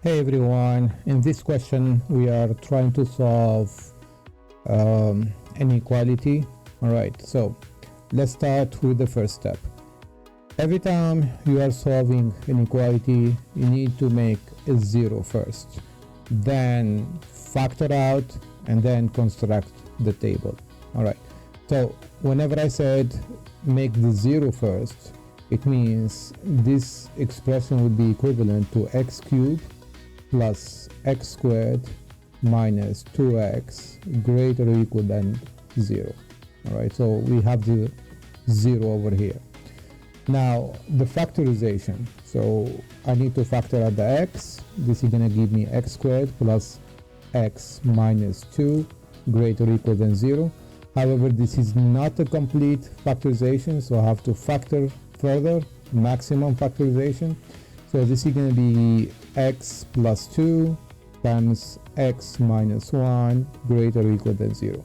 Hey everyone, in this question we are trying to solve inequality. Alright, so let's start with the first step. Every time you are solving inequality, you need to make a zero first, then factor out and then construct the table. Alright, so whenever I said make the zero first, it means this expression would be equivalent to x cubed plus x squared minus 2x greater or equal than 0. All right, so we have the 0 over here. Now the factorization, so I need to factor out the x. This is going to give me x squared plus x minus 2 greater or equal than 0. However, this is not a complete factorization, so I have to factor further, maximum factorization. So this is going to be x plus 2 times x minus 1 greater or equal than 0.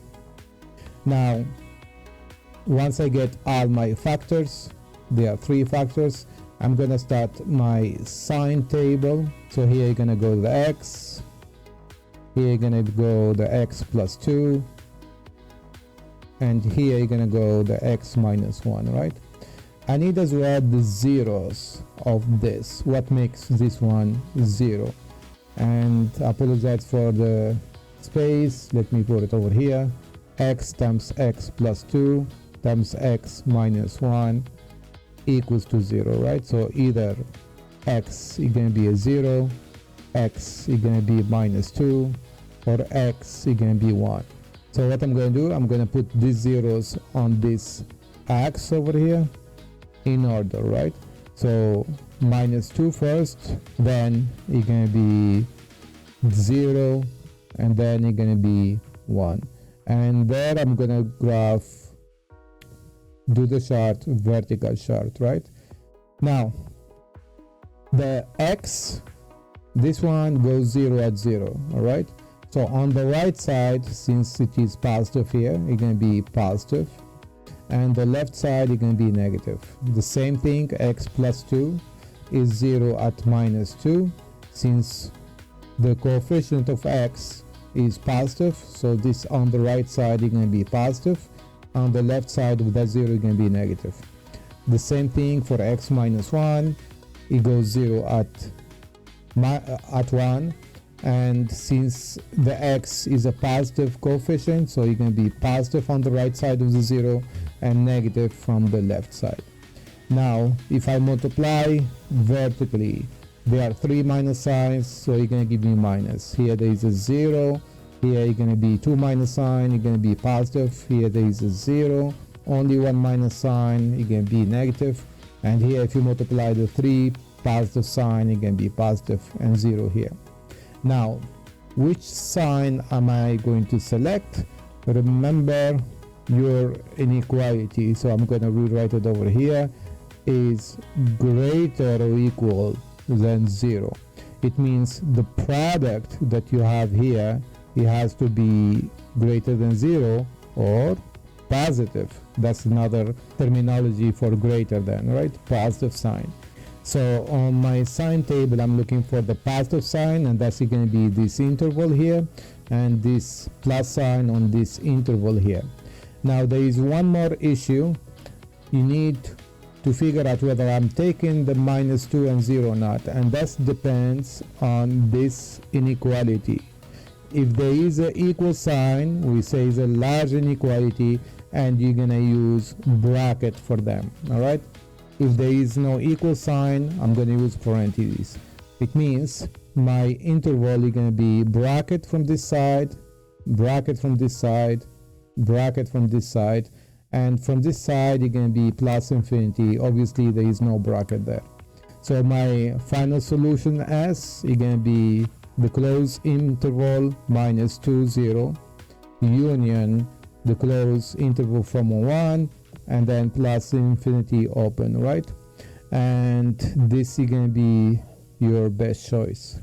Now, once I get all my factors, there are 3 factors, I'm going to start my sign table. So here you're going to go the x, here you're going to go the x plus 2, and here you're going to go the x minus 1, right? I need as well the zeros of this. What makes this one 0? And I apologize for the space. Let me put it over here. X times x plus 2 times x minus 1 equals to 0, right? So either x is going to be a 0, x is going to be minus 2, or x is going to be 1. So what I'm going to do, I'm going to put these zeros on this x over here in order, right? So minus 2 first, then it's going to be 0, and then it's going to be 1. And there I'm going to do the chart, vertical chart, right? Now the x, this one goes 0 at 0, all right? So on the right side, since it is positive here, it's going to be positive, and the left side is going to be negative. The same thing, x plus 2 is 0 at minus 2, since the coefficient of x is positive, so this on the right side is going to be positive, on the left side of that 0 is going to be negative. The same thing for x minus 1, it goes 0 at 1, and since the x is a positive coefficient, so it's going to be positive on the right side of the 0 and negative from the left side. Now if I multiply vertically, there are 3 minus signs, so you're going to give me minus. Here there is a 0, here you're going to be 2 minus sign, you're going to be positive. Here there is a 0, only 1 minus sign, you're going to be negative. And here if you multiply the 3 positive sign, you're going to be positive, and 0 here. Now which sign am I going to select? Remember your inequality, so I'm going to rewrite it over here, is greater or equal than 0. It means the product that you have here, it has to be greater than 0 or positive. That's another terminology for greater than, right? Positive sign. So on my sign table, I'm looking for the positive sign, and that's going to be this interval here, and this plus sign on this interval here. Now there is one more issue. You need to figure out whether I'm taking the minus 2 and 0 or not, and that depends on this inequality. If there is an equal sign, we say it's a large inequality, and you're gonna use bracket for them. All right, if there is no equal sign, I'm gonna use parentheses. It means my interval is gonna be bracket from this side, bracket from this side, bracket from this side, and from this side it's going to be plus infinity. Obviously there is no bracket there. So my final solution S is going to be the closed interval minus 2 0 union the closed interval from 1 and then plus infinity open, right? And this is going to be your best choice.